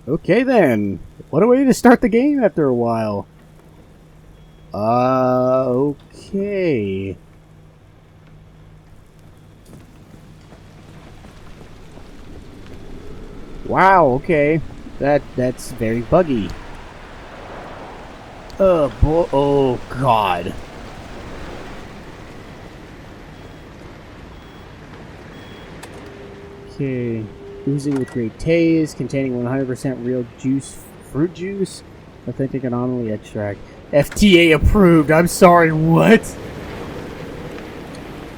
Okay then. What a way to start the game after a while. Okay. Wow, okay. That's very buggy. Oh god. Okay. Oozing with great taste, containing 100% real fruit juice, authentic anomaly extract. FTA approved. I'm sorry, what?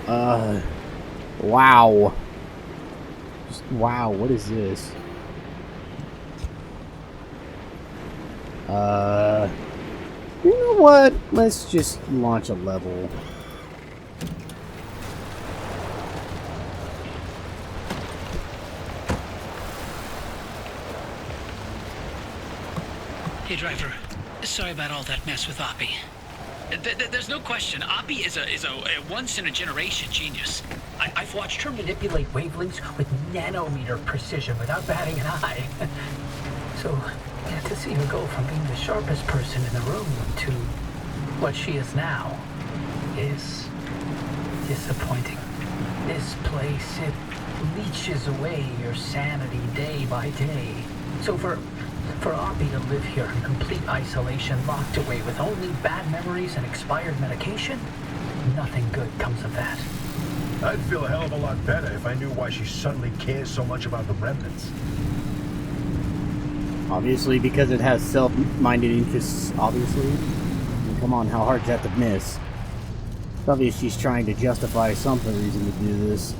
Wow. Wow, what is this? You know what? Let's just launch a level. Hey, driver. Sorry about all that mess with Oppie. There's no question, Oppie is a once-in-a-generation genius. I've watched her manipulate wavelengths with nanometer precision without batting an eye. So, yeah, to see her go from being the sharpest person in the room to what she is now is disappointing. This place, it leeches away your sanity day by day. So for Oppie to live here in complete isolation, locked away with only bad memories and expired medication, nothing good comes of that. I'd feel a hell of a lot better if I knew why she suddenly cares so much about the remnants. Obviously, because it has self-minded interests, obviously. I mean, come on, how hard is that to miss? It's obvious she's trying to justify some reason to do this.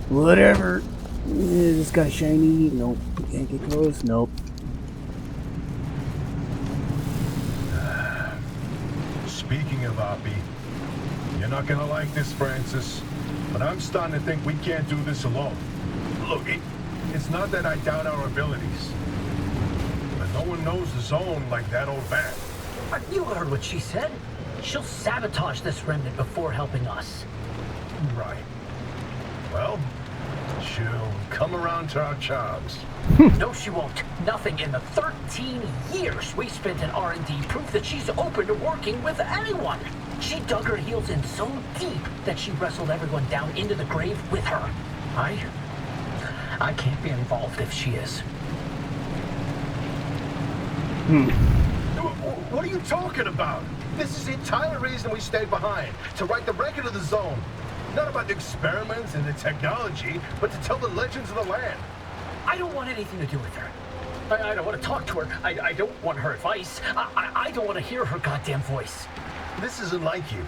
Whatever. Is this guy shiny? Nope. Can't get close? Nope. Speaking of Oppie, you're not gonna like this, Francis, but I'm starting to think we can't do this alone. Look, it's not that I doubt our abilities, but no one knows the zone like that old man. You heard what she said. She'll sabotage this remnant before helping us. Right. Well, she'll come around to our charms. No, she won't. Nothing in the 13 years we spent in R&D prove that she's open to working with anyone. She dug her heels in so deep that she wrestled everyone down into the grave with her. I can't be involved if she is. What are you talking about? This is the entire reason we stayed behind, to write the record of the zone. Not about the experiments and the technology, but to tell the legends of the land. I don't want anything to do with her. I don't want to talk to her. I don't want her advice. I don't want to hear her goddamn voice. This isn't like you.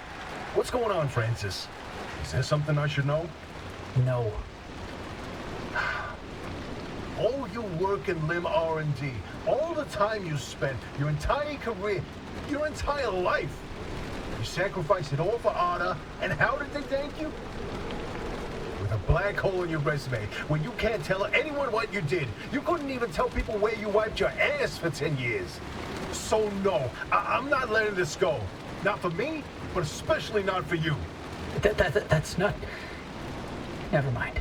What's going on, Francis? Is there something I should know? No. All your work in limb R&D, all the time you spent, your entire career, your entire life. You sacrificed it all for Ada, and how did they thank you? With a black hole in your resume, where you can't tell anyone what you did. You couldn't even tell people where you wiped your ass for 10 years. So no, I'm not letting this go. Not for me, but especially not for you. That's not... Never mind.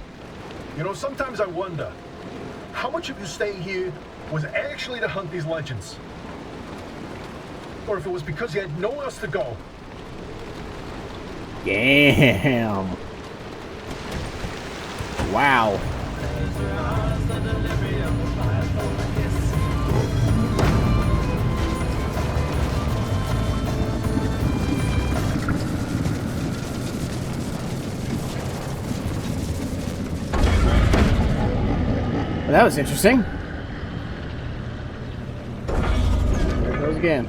You know, sometimes I wonder, how much of you staying here was actually to hunt these legends? Or if it was because you had nowhere else to go. Damn. Wow. Well, that was interesting. There it goes again.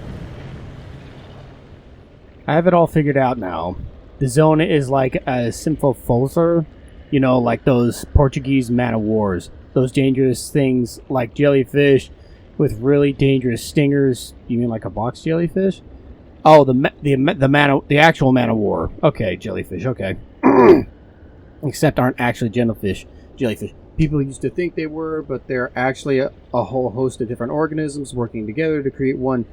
I have it all figured out now. The zone is like a symphofolzer, you know, like those Portuguese man-of-wars. Those dangerous things like jellyfish with really dangerous stingers. You mean like a box jellyfish? Oh, the actual man-of-war. Okay, jellyfish. Okay, except aren't actually jellyfish. People used to think they were, but they're actually a whole host of different organisms working together to create one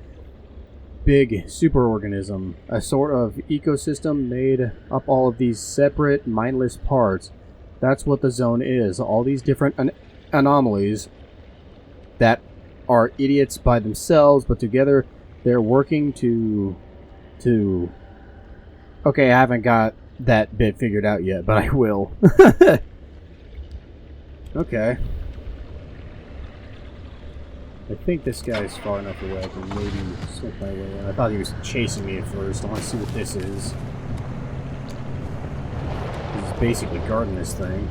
big superorganism, a sort of ecosystem made up all of these separate, mindless parts. That's what the zone is. All these different anomalies that are idiots by themselves, but together they're working to... Okay, I haven't got that bit figured out yet, but I will. Okay. I think this guy's far enough away I can maybe slip my way in. I thought he was chasing me at first. I want to see what this is. He's basically guarding this thing.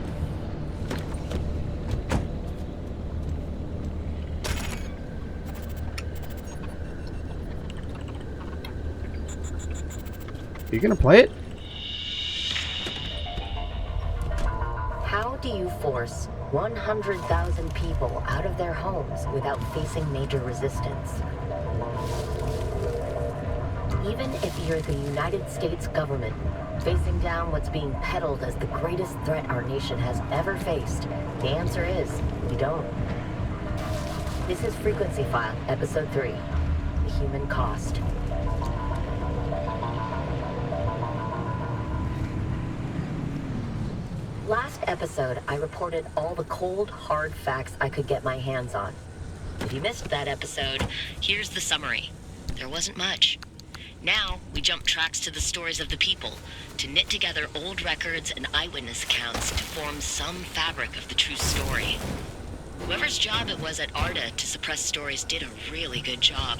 Are you gonna play it? How do you force 100,000 people out of their homes without facing major resistance? Even if you're the United States government, facing down what's being peddled as the greatest threat our nation has ever faced, the answer is, we don't. This is Frequency File, Episode 3, The Human Cost. Last episode, I reported all the cold, hard facts I could get my hands on. If you missed that episode, here's the summary. There wasn't much. Now, we jump tracks to the stories of the people, to knit together old records and eyewitness accounts to form some fabric of the true story. Whoever's job it was at ARDA to suppress stories did a really good job.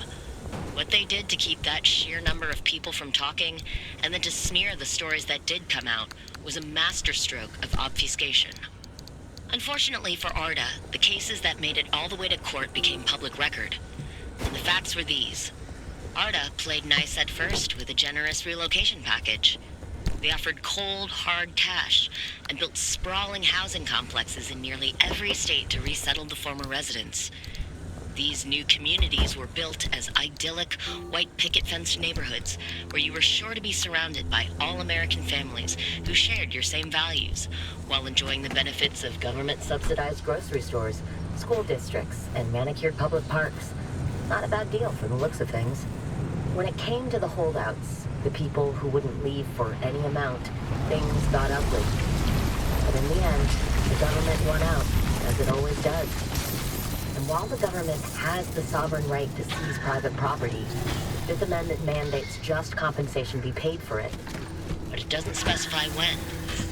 What they did to keep that sheer number of people from talking, and then to smear the stories that did come out, was a masterstroke of obfuscation. Unfortunately for ARDA, the cases that made it all the way to court became public record. And the facts were these. ARDA played nice at first with a generous relocation package. They offered cold, hard cash and built sprawling housing complexes in nearly every state to resettle the former residents. These new communities were built as idyllic, white picket-fenced neighborhoods where you were sure to be surrounded by all-American families who shared your same values, while enjoying the benefits of government-subsidized grocery stores, school districts, and manicured public parks. Not a bad deal from the looks of things. When it came to the holdouts, the people who wouldn't leave for any amount, things got ugly. But in the end, the government won out, as it always does. And while the government has the sovereign right to seize private property, the Fifth Amendment mandates just compensation be paid for it. But it doesn't specify when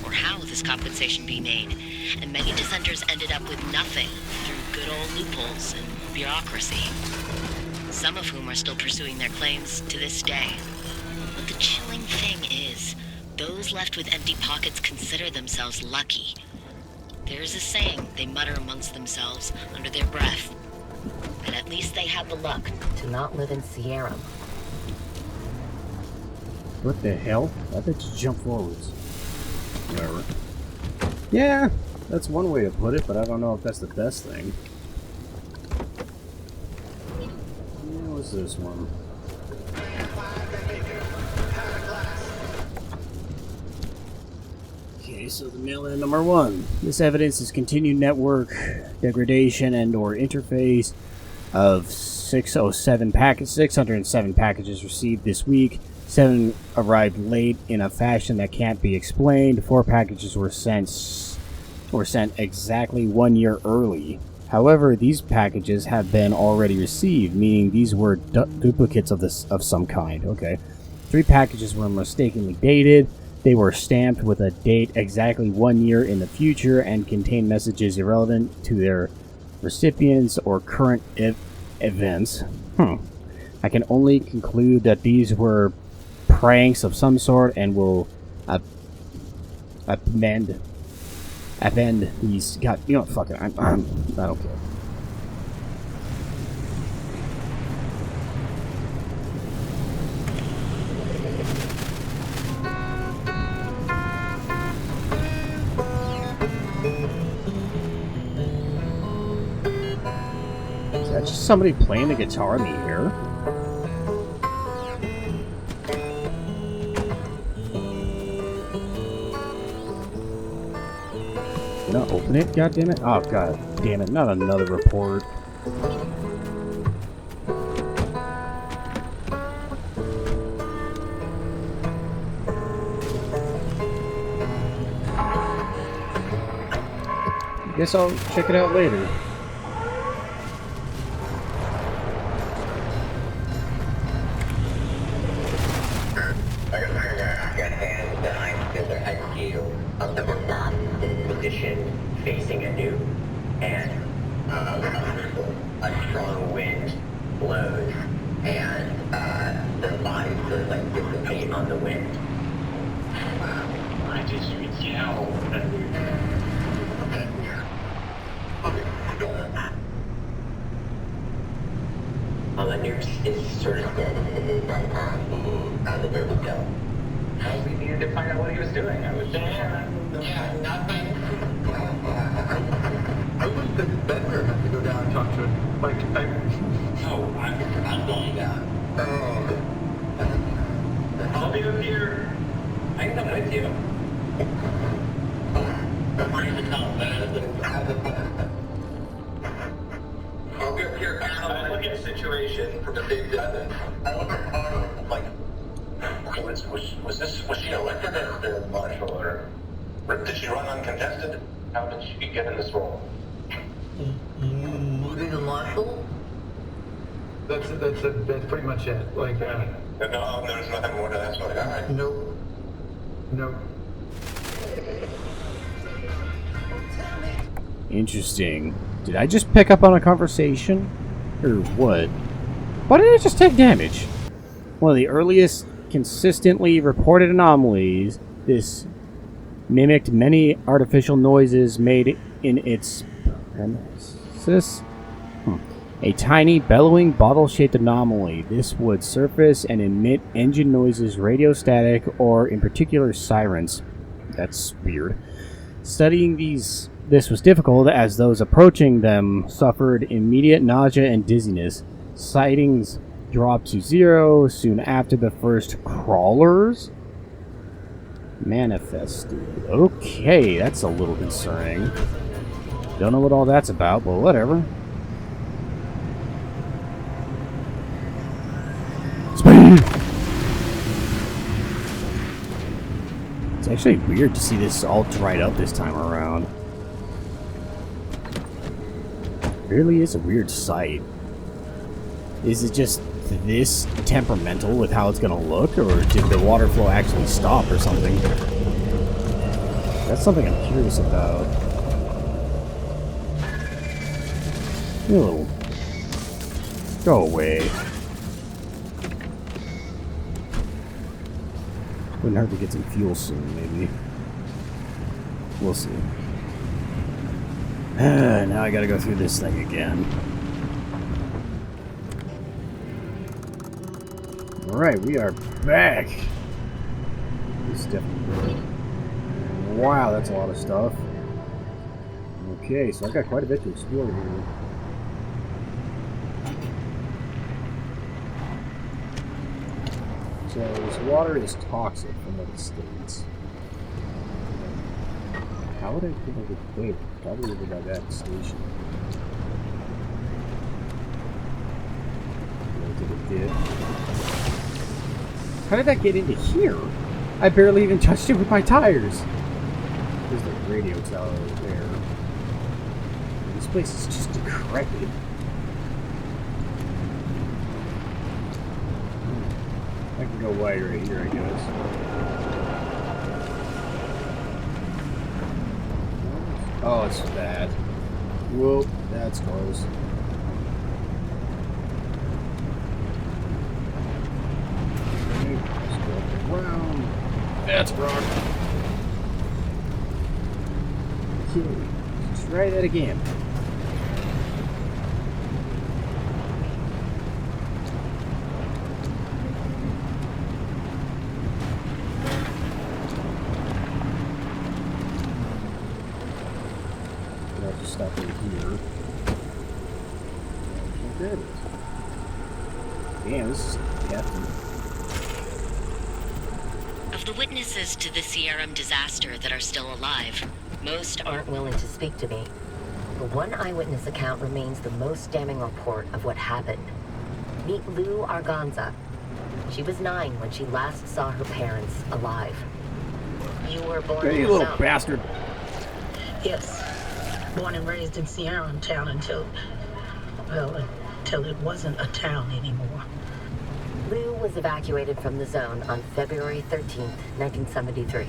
or how this compensation be made, and many dissenters ended up with nothing through good old loopholes and bureaucracy. Some of whom are still pursuing their claims to this day. But the chilling thing is, those left with empty pockets consider themselves lucky. There's a saying they mutter amongst themselves under their breath. And at least they had the luck to not live in Sierra. What the hell? I bet you jump forwards. Whatever. Yeah, that's one way to put it, but I don't know if that's the best thing. Yeah, what's this one? Okay, so the mail-in number 1. This evidence is continued network degradation and or interface of 607 packets. 607 packages received this week. 7 arrived late in a fashion that can't be explained. 4 packages were sent exactly 1 year early. However, these packages have been already received, meaning these were duplicates of some kind. Okay, 3 packages were mistakenly dated. They were stamped with a date exactly 1 year in the future and contained messages irrelevant to their recipients or current events. I can only conclude that these were pranks of some sort and will append these. God, you know what? Fuck it. I don't care. Is that just somebody playing the guitar in the air? Did I open it? God damn it. Oh, god damn it. Not another report. Guess I'll check it out later. facing a new and a strong wind blows, and their bodies sort of like dissipate on the wind. I just yell. Well, the nurse is sort of dead, but there we go. Well, we needed to find out what he was doing. I was nothing. I wouldn't think it's better have to go down and talk to him. Like, No, I'm going down. I'll be up here. I can come with you. I'll be up here. I'm looking at the situation from the big distance. I look at like, was she elected as the marshal, or did she run uncontested? How did she get in this role? moving the marshal? That's pretty much it. Like, No, there's nothing more to that story. All right. Nope. Interesting. Did I just pick up on a conversation? Or what? Why did I just take damage? One of the earliest consistently reported anomalies, this mimicked many artificial noises made in its premises. A tiny, bellowing, bottle-shaped anomaly. This would surface and emit engine noises, radio static, or, in particular, sirens. That's weird. Studying this was difficult, as those approaching them suffered immediate nausea and dizziness. Sightings dropped to 0 soon after the first crawlers manifested. Okay, that's a little concerning. Don't know what all that's about, but whatever. Speed! It's actually weird to see this all dried up this time around. It really is a weird sight. Is it just this temperamental with how it's gonna look, or did the water flow actually stop or something? That's something I'm curious about. You little... Go away. Wouldn't hurt to get some fuel soon, maybe. We'll see. Now I gotta go through this thing again. Alright, we are back. This definitely... Wow, that's a lot of stuff. Okay, so I've got quite a bit to explore here. So this water is toxic from what it states. How would I think I could wait? Probably over by that station. How did that get into here? I barely even touched it with my tires. There's the radio tower over there. This place is just decrepit. I can go wide right here, I guess. Oh, it's that. Whoop, that's close. Okay, let's go up around. That's rock. Okay, let's try that again. Stuff in here. There it is. Damn, this is hefty. Of the witnesses to the CRM disaster that are still alive, most aren't willing to speak to me. The one eyewitness account remains the most damning report of what happened. Meet Lou Arganza. She was 9 when she last saw her parents alive. You were born Hey, in you the little South. bastard. Yes. Born and raised in Sierra Town until it wasn't a town anymore. Lou was evacuated from the zone on February 13th, 1973.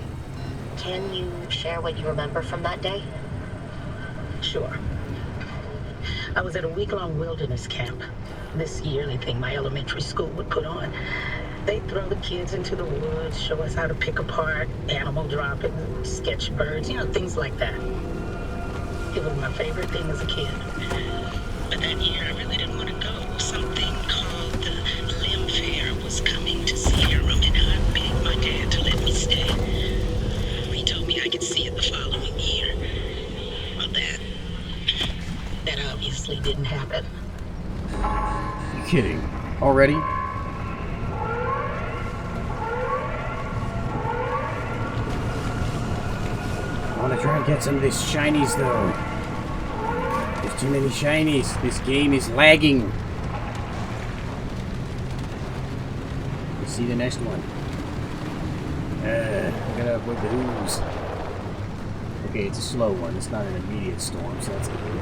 Can you share what you remember from that day? Sure. I was at a week-long wilderness camp. This yearly thing my elementary school would put on. They'd throw the kids into the woods, show us how to pick apart animal droppings, sketch birds, things like that. It was my favorite thing as a kid. But that year, I really didn't want to go. Something called the Limb Fair was coming to Sierra, and I begged my dad to let me stay. He told me I could see it the following year. Well, that obviously didn't happen. You kidding? Already? I want to try and get some of these shinies, though. There's too many shinies. This game is lagging. Let's see the next one. I gotta avoid the ooze. Okay, it's a slow one. It's not an immediate storm, so that's good.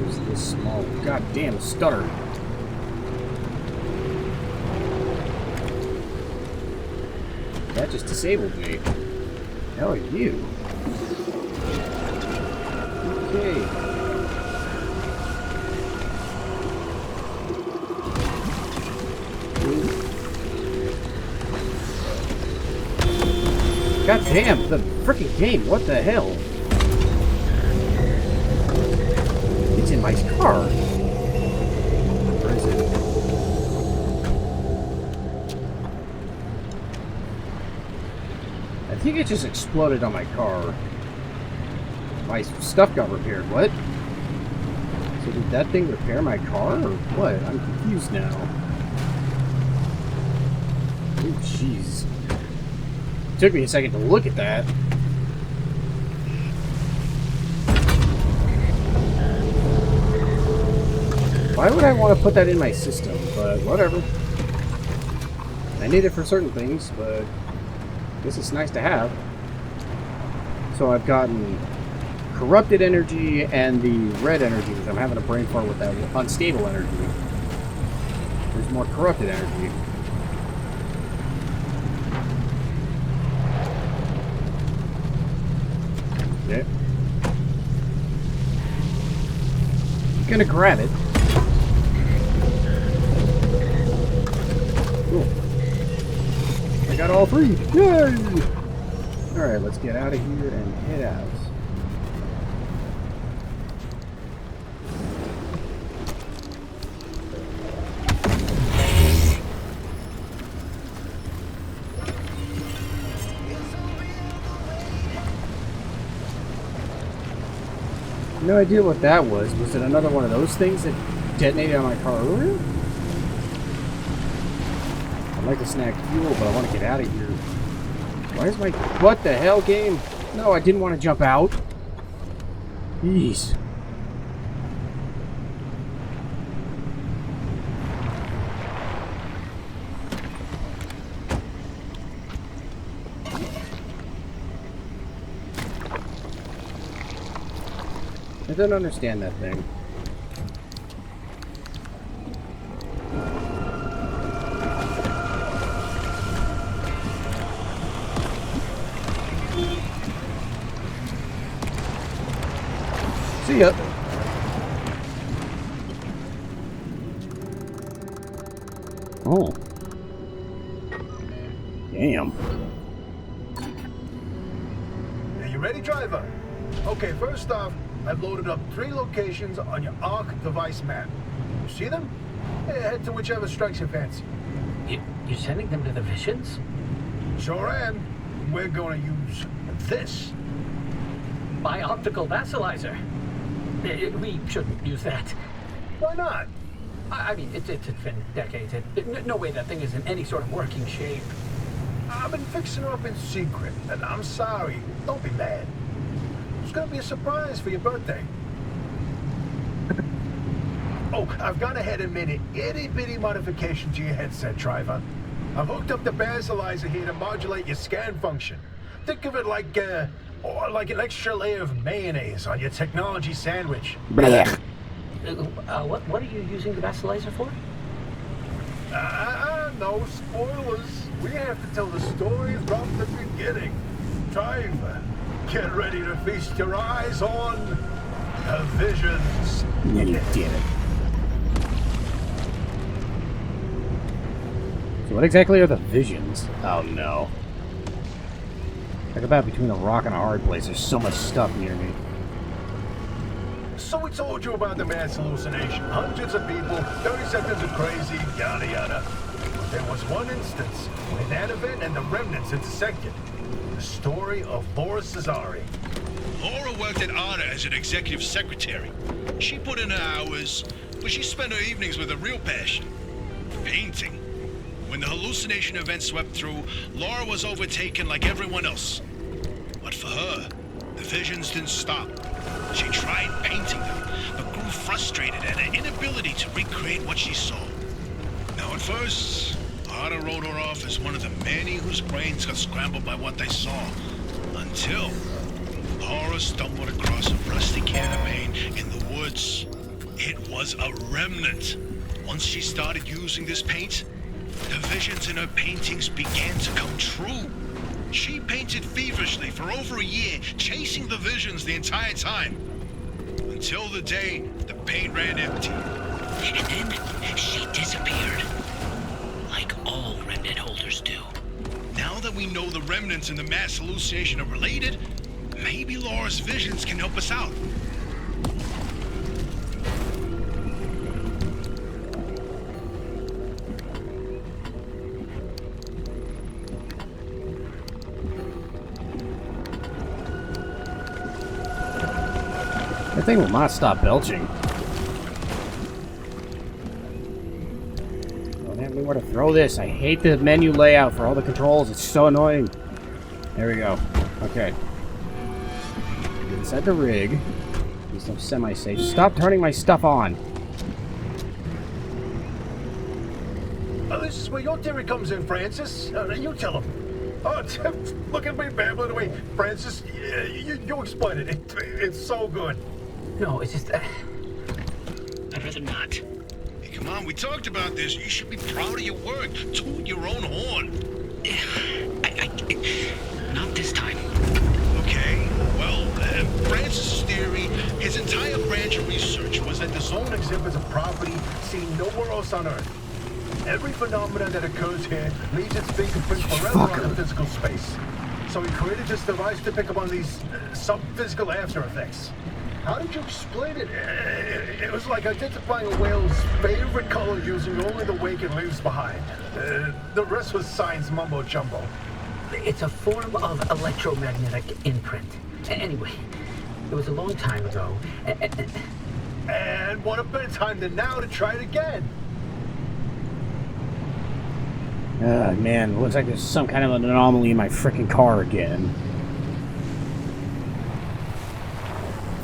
Where's this small goddamn stutter? That just disabled me. Hell are you? Okay. God damn, the freaking game, what the hell? It's in my car. Where is it? I think it just exploded on my car. My stuff got repaired. What? So did that thing repair my car or what? I'm confused now. Oh, jeez. Took me a second to look at that. Why would I want to put that in my system? But whatever. I need it for certain things, but this is nice to have. So I've gotten corrupted energy and the red energy, which I'm having a brain fart with that unstable energy. There's more corrupted energy. Okay. I'm gonna grab it. Cool. I got all three. Yay! Alright, let's get out of here and head out. No idea what that was. Was it another one of those things that detonated on my car earlier? I'd like to snag fuel, but I want to get out of here. Why is my... What the hell, game? No, I didn't want to jump out. Jeez. I don't understand that thing. See ya. Oh. Damn. Are you ready, driver? Okay, first off, I've loaded up 3 locations on your ARC device map. You see them? Head to whichever strikes your fancy. You're sending them to the Visions? Sure am. We're going to use this. My optical vassalizer. We shouldn't use that. Why not? I mean, it's been decades. No way that thing is in any sort of working shape. I've been fixing her up in secret, and I'm sorry. Don't be mad. It's going to be a surprise for your birthday. Oh, I've gone ahead and made an itty-bitty modification to your headset, driver. I've hooked up the basalizer here to modulate your scan function. Think of it like an extra layer of mayonnaise on your technology sandwich. Blech. What are you using the vassalizer for? No spoilers. We have have to tell the story from the beginning. Drive. Get ready to feast your eyes on the visions. Yeah, you did it. So what exactly are the visions? Oh no. Talk about between a rock and a hard place. There's so much stuff near me. So we told you about the mass hallucination. Hundreds of people, 30 seconds of crazy, yada yada. But there was one instance when that event and the remnants intersected. The story of Laura Cesari. Laura worked at ADA as an executive secretary. She put in her hours, but she spent her evenings with a real passion. Painting. When the hallucination event swept through, Laura was overtaken like everyone else. But for her, the visions didn't stop. She tried painting them, but grew frustrated at her inability to recreate what she saw. Now at first, Ada wrote her off as one of the many whose brains got scrambled by what they saw. Until Laura stumbled across a rusty can of paint in the woods. It was a remnant. Once she started using this paint, the visions in her paintings began to come true. She painted feverishly for over a year, chasing the visions the entire time. Until the day the paint ran empty. And then she disappeared. Like all remnant holders do. Now that we know the remnants and the mass hallucination are related, maybe Laura's visions can help us out. That thing will not stop belching. Don't have anywhere to throw this. I hate the menu layout for all the controls. It's so annoying. There we go. Okay. Get inside the rig. There's no semi-safe. Stop turning my stuff on. Oh, this is where your theory comes in, Francis. You tell him. Oh, look at me babbling away. Francis, you explain it. It's so good. No, it's just... I'd rather not. Hey, come on, we talked about this. You should be proud of your work. Toot your own horn. Not this time. Okay, well, Francis' theory, his entire branch of research was that the Zone exhibits a property seen nowhere else on Earth. Every phenomenon that occurs here leaves its fingerprint forever on the physical space. So he created this device to pick up on these sub-physical after effects. How did you explain it? It was like identifying a whale's favorite color using only the wake it leaves behind. The rest was science mumbo-jumbo. It's a form of electromagnetic imprint. Anyway, it was a long time ago. And what a better time than now to try it again. Man, looks like there's some kind of an anomaly in my freaking car again.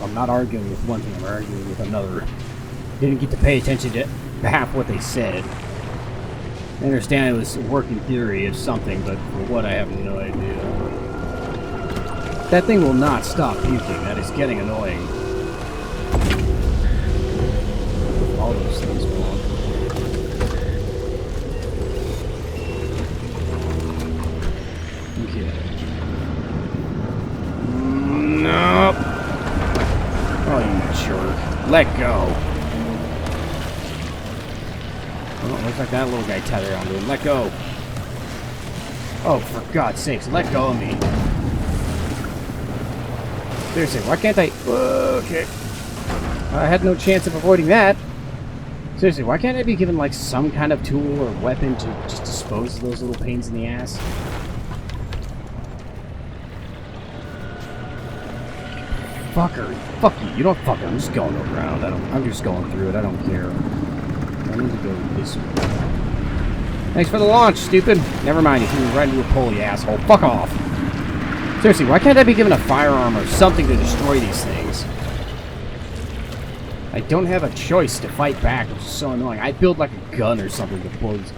I'm not arguing with one thing, I'm arguing with another. Didn't get to pay attention to half what they said. I understand it was a working theory of something, but for what, I have no idea. That thing will not stop puking. That is getting annoying. All those things will. Okay. Nope. Oh, you jerk. Let go. Oh, looks like that little guy tethered onto him. Let go. Oh, for God's sakes, let go of me. Seriously, why can't I... Okay. I had no chance of avoiding that. Seriously, why can't I be given, like, some kind of tool or weapon to just dispose of those little pains in the ass? Fucker. Fuck you. You don't fuck it. I'm just going around. I'm just going through it. I don't care. I need to go this way. Thanks for the launch, stupid. Never mind. You threw me right into a pole, you asshole. Fuck off. Seriously, why can't I be given a firearm or something to destroy these things? I don't have a choice to fight back, which is so annoying. I build like a gun or something that blows.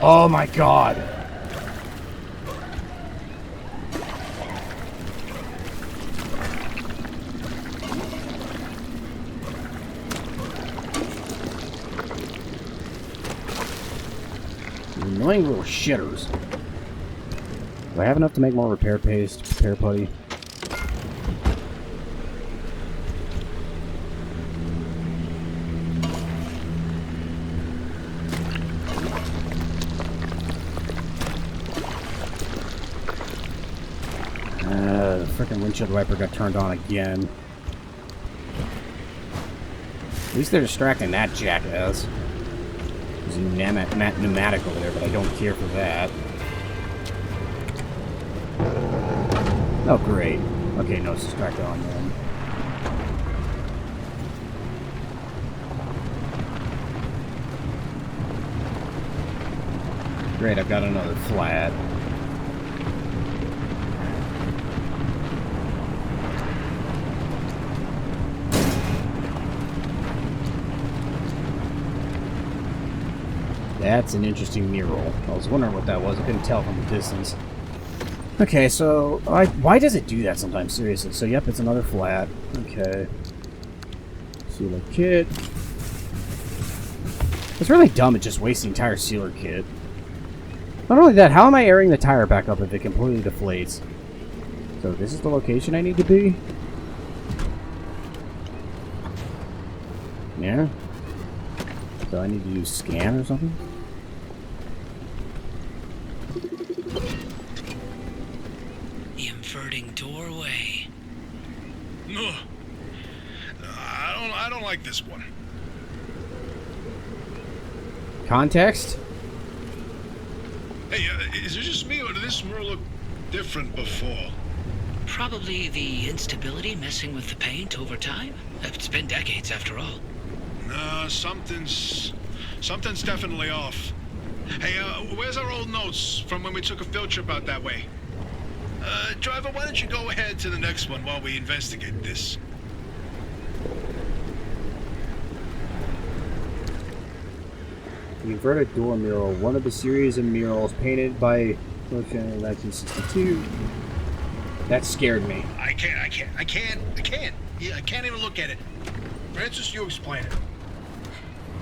Oh my god. Annoying little shitters. Do I have enough to make more repair paste? Repair putty? The frickin' windshield wiper got turned on again. At least they're distracting that jackass. There's a pneumatic over there, but I don't care for that. Oh, great. Okay, no, it's distracted on them. Great, I've got another flat. That's an interesting mural. I was wondering what that was. I couldn't tell from the distance. Okay, so why does it do that sometimes? Seriously. So yep, it's another flat. Okay. Sealer kit. It's really dumb to just waste the entire sealer kit. Not only that, how am I airing the tire back up if it completely deflates? So this is the location I need to be? Yeah. So I need to use scan or something? The inverting doorway. Ugh. I don't like this one. Context? Hey, is it just me, or did this mural look different before? Probably the instability messing with the paint over time. It's been decades after all. No, something's definitely off. Hey, where's our old notes from when we took a field trip out that way? Driver, why don't you go ahead to the next one while we investigate this? The inverted door mural, one of the series of murals painted by Ocean in 1962. That scared me. I can't. Yeah, I can't even look at it. Francis, you explain it.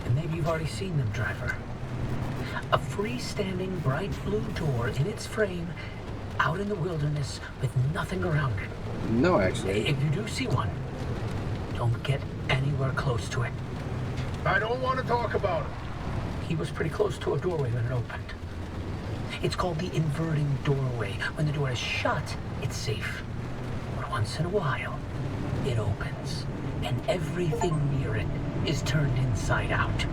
And maybe you've already seen them, driver. A freestanding bright blue door in its frame, out in the wilderness with nothing around it. No, actually. If you do see one, don't get anywhere close to it. I don't want to talk about it. He was pretty close to a doorway when it opened. It's called the inverting doorway. When the door is shut, it's safe. But once in a while, it opens, and everything near it is turned inside out.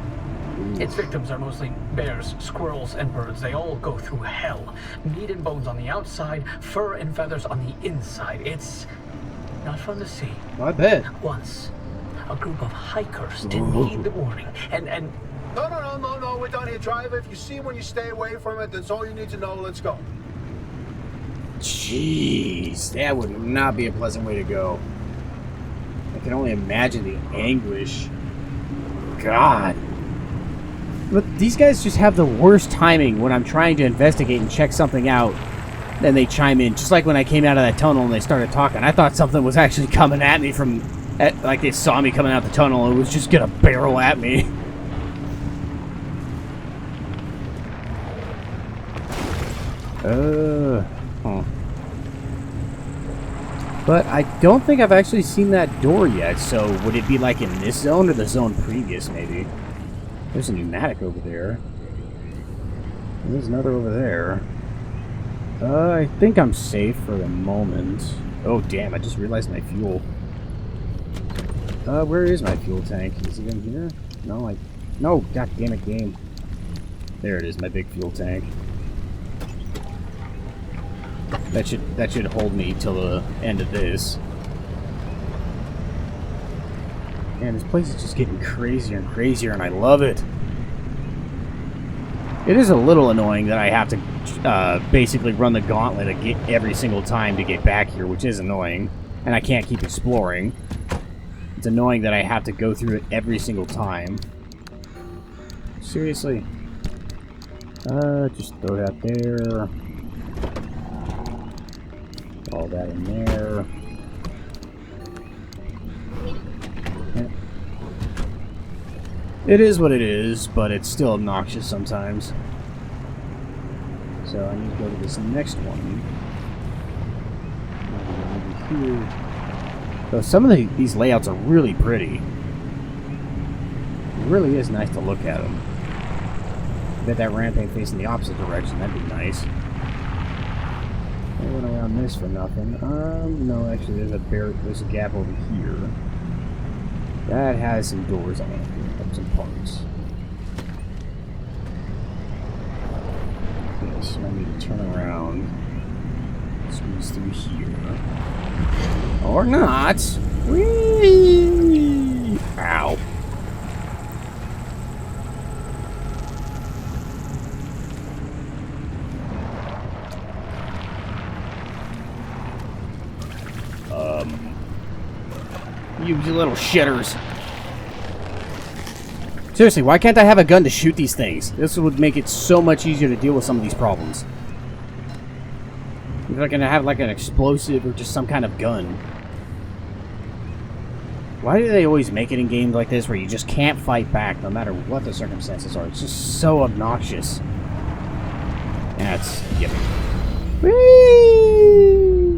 Its victims are mostly bears, squirrels, and birds. They all go through hell. Meat and bones on the outside, fur and feathers on the inside. It's not fun to see. I bet. Once, a group of hikers didn't heed the warning, and No, we're done here, driver. If you see one, you stay away from it. That's all you need to know. Let's go. Jeez, that would not be a pleasant way to go. I can only imagine the anguish. God. But these guys just have the worst timing when I'm trying to investigate and check something out. Then they chime in, just like when I came out of that tunnel and they started talking. I thought something was actually coming at me from, like they saw me coming out the tunnel and it was just gonna barrel at me. Huh. But I don't think I've actually seen that door yet, so would it be like in this zone or the zone previous, maybe? There's a pneumatic over there. There's another over there. I think I'm safe for the moment. Oh, damn, I just realized my fuel. Where is my fuel tank? Is it in here? No, No, god damn it, game. There it is, my big fuel tank. That should hold me till the end of this. Man, this place is just getting crazier and crazier, and I love it. It is a little annoying that I have to basically run the gauntlet every single time to get back here, which is annoying. And I can't keep exploring. It's annoying that I have to go through it every single time. Seriously. Just throw that there. All that in there. Yeah. It is what it is, but it's still obnoxious sometimes. So I need to go to this next one. Over here. So some of these layouts are really pretty. It really is nice to look at them. I bet that ramp ain't facing the opposite direction. That'd be nice. I went around this for nothing. No, actually, there's a gap over here. That has some doors on it. Some parts. Okay, so I need to turn around. Squeeze through here. Or not. Whee! Ow. You little shitters. Seriously, why can't I have a gun to shoot these things? This would make it so much easier to deal with some of these problems. If I can have like an explosive or just some kind of gun. Why do they always make it in games like this where you just can't fight back no matter what the circumstances are? It's just so obnoxious. That's giving.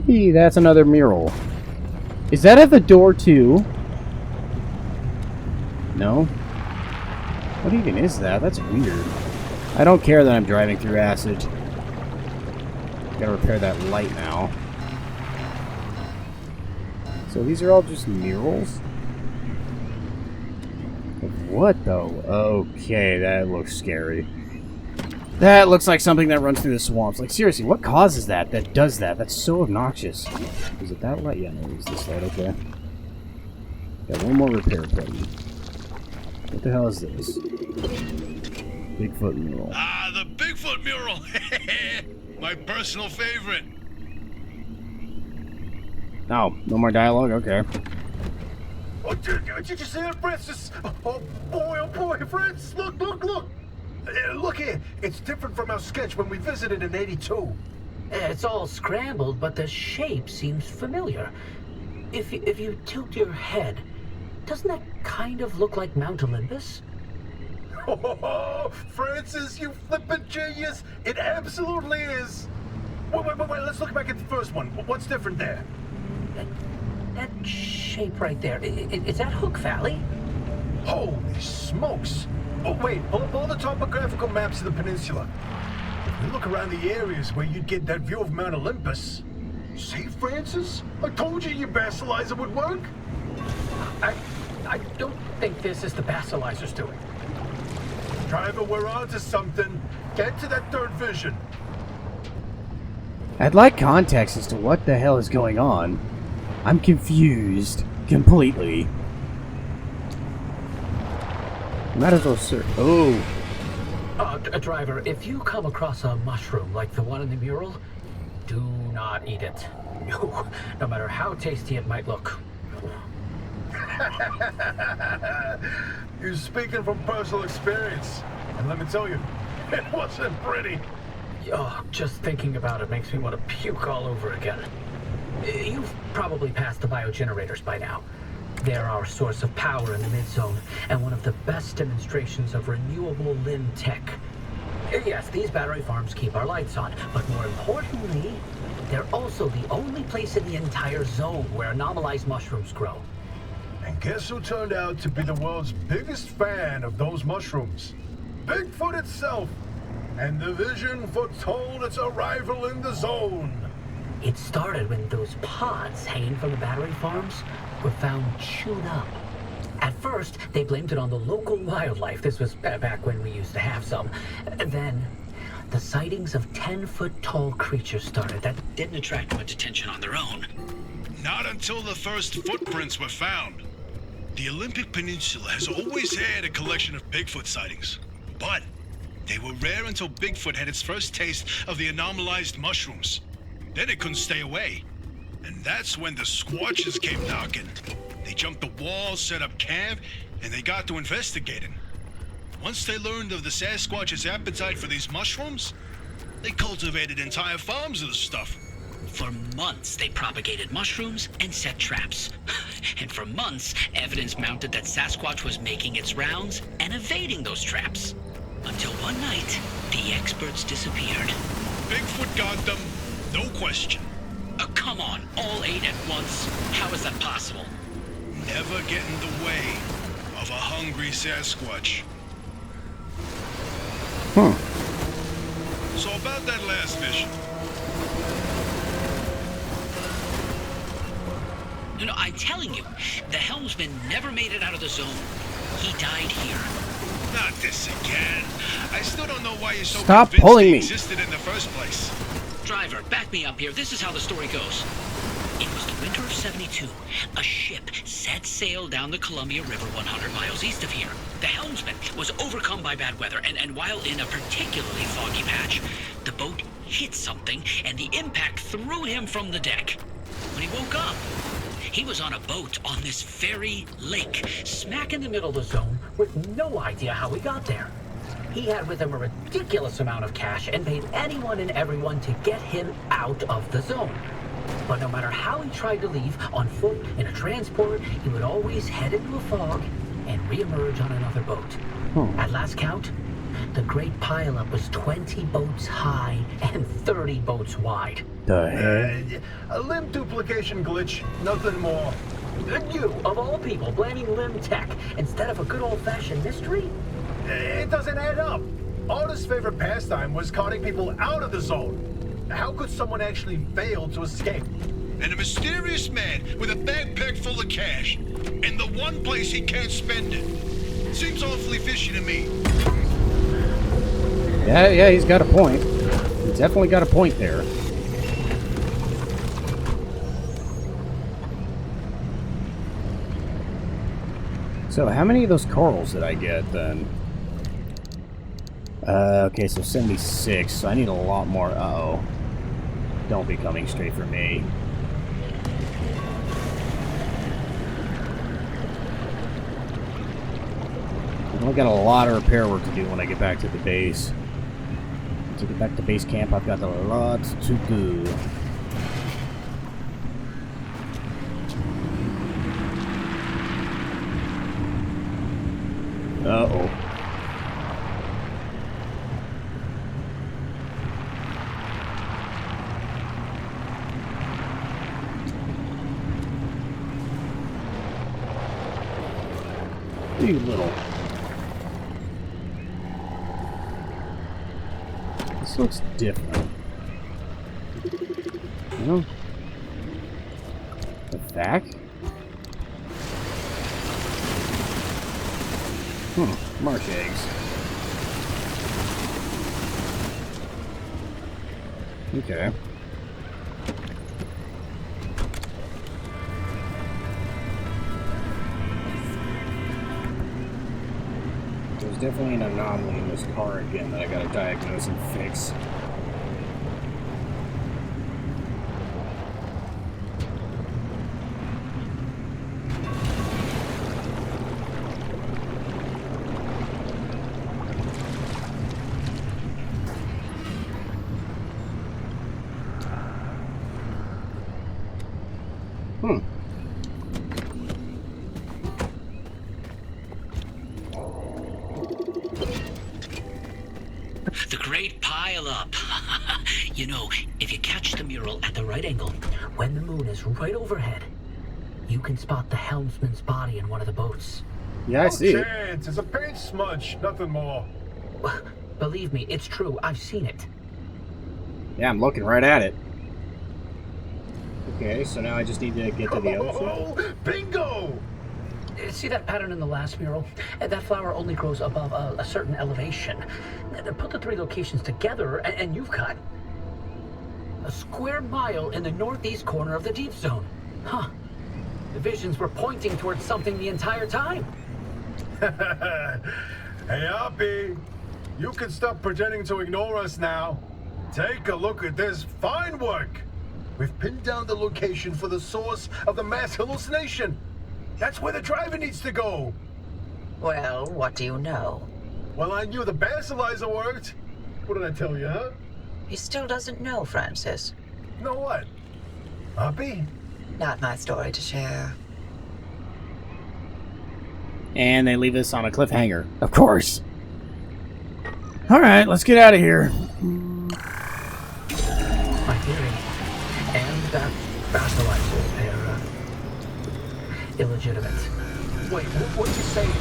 Whee! That's another mural. Is that at the door too? No? What even is that? That's weird. I don't care that I'm driving through acid. Gotta repair that light now. So these are all just murals? What though? Okay, that looks scary. That looks like something that runs through the swamps. Like, seriously, what causes that? That does that? That's so obnoxious. Is it that light? Yeah, no, it's this light. Okay. Got one more repair button. What the hell is this? Bigfoot mural. Ah, the Bigfoot mural! My personal favorite. Oh, no more dialogue? Okay. Oh, did you see that, Francis? Oh boy, Francis, look! Look here, it's different from our sketch when we visited in '82. It's all scrambled, but the shape seems familiar. If you tilt your head, doesn't that kind of look like Mount Olympus? Oh, Francis, you flippin' genius! It absolutely is. Wait, let's look back at the first one. What's different there? That shape right there, is that Hook Valley? Holy smokes! Oh, wait, pull up all the topographical maps of the peninsula. If we look around the areas where you'd get that view of Mount Olympus. See, Francis? I told you your basilizer would work. I don't think this is the basilizer's doing. Driver, we're on to something. Get to that third vision. I'd like context as to what the hell is going on. I'm confused. Completely. Might as well search. Oh. Driver, if you come across a mushroom like the one in the mural, do not eat it. No matter how tasty it might look. You're speaking from personal experience. And let me tell you, it wasn't pretty. Oh, just thinking about it makes me want to puke all over again. You've probably passed the biogenerators by now. They're our source of power in the mid-zone, and one of the best demonstrations of renewable limb tech. Yes, these battery farms keep our lights on, but more importantly, they're also the only place in the entire zone where anomalized mushrooms grow. And guess who turned out to be the world's biggest fan of those mushrooms? Bigfoot itself! And the vision foretold its arrival in the zone. It started when those pods hanging from the battery farms were found chewed up. At first, they blamed it on the local wildlife. This was back when we used to have some. Then, the sightings of 10-foot-tall creatures started. That didn't attract much attention on their own. Not until the first footprints were found. The Olympic Peninsula has always had a collection of Bigfoot sightings, but they were rare until Bigfoot had its first taste of the anomalized mushrooms. Then it couldn't stay away. And that's when the Squatches came knocking. They jumped the walls, set up camp, and they got to investigating. Once they learned of the Sasquatch's appetite for these mushrooms, they cultivated entire farms of the stuff. For months, they propagated mushrooms and set traps. And for months, evidence mounted that Sasquatch was making its rounds and evading those traps. Until one night, the experts disappeared. Bigfoot got them, no question. Come on, all 8 at once? How is that possible? Never get in the way of a hungry Sasquatch. So about that last mission. No, I'm telling you, the helmsman never made it out of the zone. He died here. Not this again. I still don't know why you're so Stop convinced pulling he me. existed in the first place. Driver, back me up here. This is how the story goes. It was the winter of '72. A ship set sail down the Columbia River 100 miles east of here. The helmsman was overcome by bad weather, and while in a particularly foggy patch, the boat hit something, and the impact threw him from the deck. When he woke up, he was on a boat on this very lake, smack in the middle of the zone, with no idea how he got there. He had with him a ridiculous amount of cash and paid anyone and everyone to get him out of the zone. But no matter how he tried to leave, on foot, in a transport, he would always head into a fog and reemerge on another boat. At last count, the great pileup was 20 boats high and 30 boats wide. The heck? A limb duplication glitch, nothing more. And you, of all people, blaming limb tech instead of a good old-fashioned mystery? It doesn't add up. Arda's favorite pastime was carting people out of the zone. How could someone actually fail to escape? And a mysterious man with a backpack full of cash, in the one place he can't spend it. Seems awfully fishy to me. Yeah, he's got a point. He's definitely got a point there. So, how many of those corals did I get then? Okay, so 76. So I need a lot more. Uh-oh. Don't be coming straight for me. I've only got a lot of repair work to do when I get back to the base. To get back to base camp, I've got a lot to do. Uh-oh. You little... This looks different. You know? The back? Marsh eggs. Okay. There's definitely an anomaly in this car again that I gotta diagnose and fix. The great pile-up. You know, if you catch the mural at the right angle, when the moon is right overhead, you can spot the helmsman's body in one of the boats. Yeah, I see No it. chance. It's a paint smudge, nothing more. Believe me, it's true. I've seen it. Yeah, I'm looking right at it. Okay, so now I just need to get to the other side. Oh, bingo! See that pattern in the last mural? That flower only grows above a certain elevation. Put the 3 locations together, and you've got a square mile in the northeast corner of the deep zone. Huh. The visions were pointing towards something the entire time. Hey, Hoppy, you can stop pretending to ignore us now. Take a look at this. Fine work. We've pinned down the location for the source of the mass hallucination. That's where the driver needs to go. Well, what do you know? Well, I knew the basilizer worked. What did I tell you, huh? He still doesn't know, Francis. Know what? Hoppy? Not my story to share. And they leave us on a cliffhanger, of course. Alright, let's get out of here. my theory. And that fertilizer, they're illegitimate. Wait, what are you saying?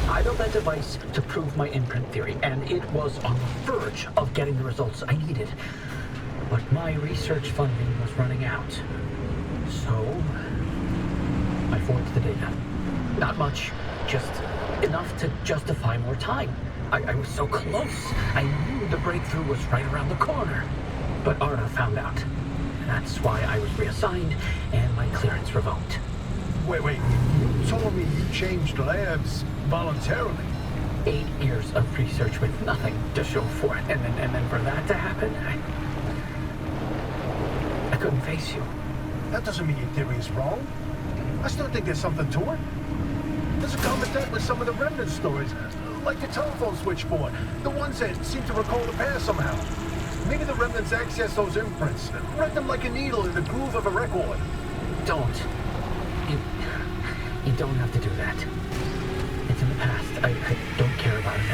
I built that device to prove my imprint theory, and it was on the verge of getting the results I needed. But my research funding was running out. So, I forged the data. Not much, just enough to justify more time. I was so close. I knew the breakthrough was right around the corner. But Arda found out. That's why I was reassigned and my clearance revoked. Wait, you told me you changed labs voluntarily. 8 years of research with nothing to show for it, and then for that to happen, I couldn't face you. That doesn't mean your theory is wrong. I still think there's something to it. There's a common thread with some of the remnant stories, like the telephone switchboard, the ones that seem to recall the past somehow. Maybe the remnants access those imprints, read them like a needle in the groove of a record. Don't. You don't have to do that. It's in the past. I don't care about it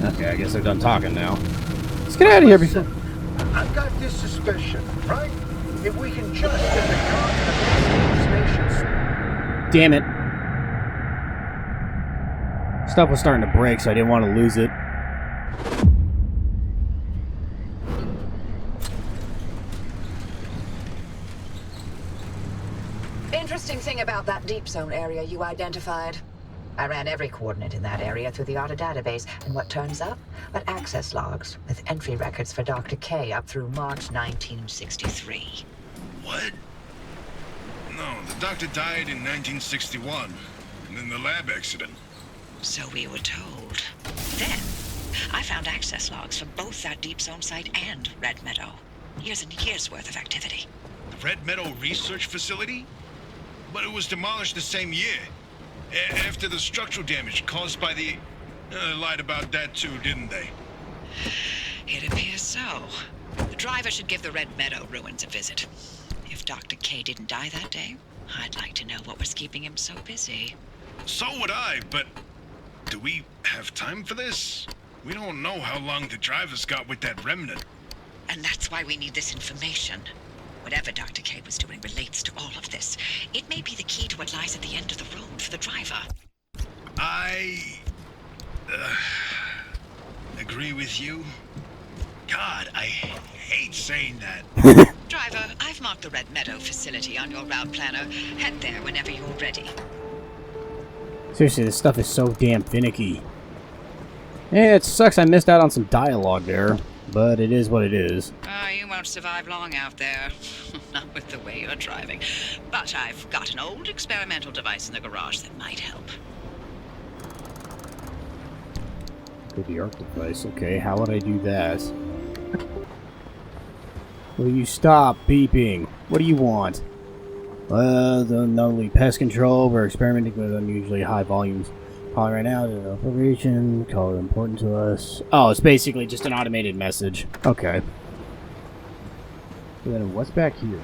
anymore. Okay, I guess they're done talking now. Let's get out of here before... I've got this suspicion, right? If we can just get the hallucinations. Damn it. Stuff was starting to break, so I didn't want to lose it. Interesting thing about that deep zone area you identified. I ran every coordinate in that area through the ARDA database, and what turns up? But access logs with entry records for Dr. K up through March 1963. What? No, the doctor died in 1961, and then the lab accident. So we were told. Then, I found access logs for both that deep zone site and Red Meadow. Years and years worth of activity. The Red Meadow Research Facility? But it was demolished the same year. After the structural damage caused by the... lied about that too, didn't they? It appears so. The driver should give the Red Meadow ruins a visit. If Dr. K didn't die that day, I'd like to know what was keeping him so busy. So would I, but... do we have time for this? We don't know how long the driver's got with that remnant. And that's why we need this information. Whatever Dr. K was doing relates to all of this. It may be the key to what lies at the end of the road for the driver. I... agree with you. God, I hate saying that. Driver, I've marked the Red Meadow facility on your route planner. Head there whenever you're ready. Seriously, this stuff is so damn finicky. Yeah, it sucks I missed out on some dialogue there, but it is what it is. You won't survive long out there. Not with the way you're driving. But I've got an old experimental device in the garage that might help. Good, the arc device. Okay, how would I do that? Will you stop beeping? What do you want? Not only pest control, we're experimenting with unusually high volumes. Calling right now, the operation, call it important to us. Oh, it's basically just an automated message. Okay. So then what's back here?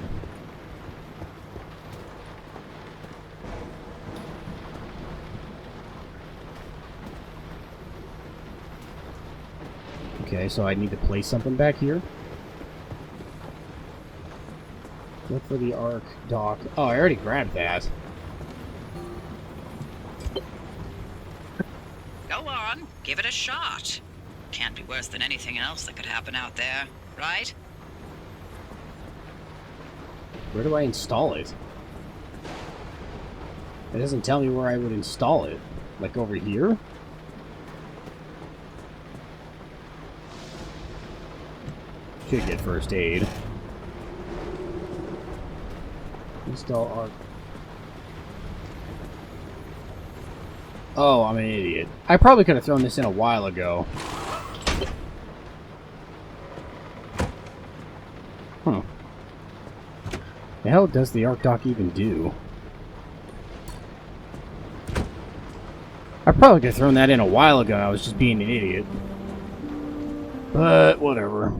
Okay, so I need to place something back here. Look for the arc dock. Oh, I already grabbed that. Go on, give it a shot. Can't be worse than anything else that could happen out there, right? Where do I install it? It doesn't tell me where I would install it. Like over here? Should get first aid. Install arc. Oh, I'm an idiot. I probably could have thrown this in a while ago. Huh. The hell does the arc dock even do? I probably could have thrown that in a while ago. I was just being an idiot. But whatever.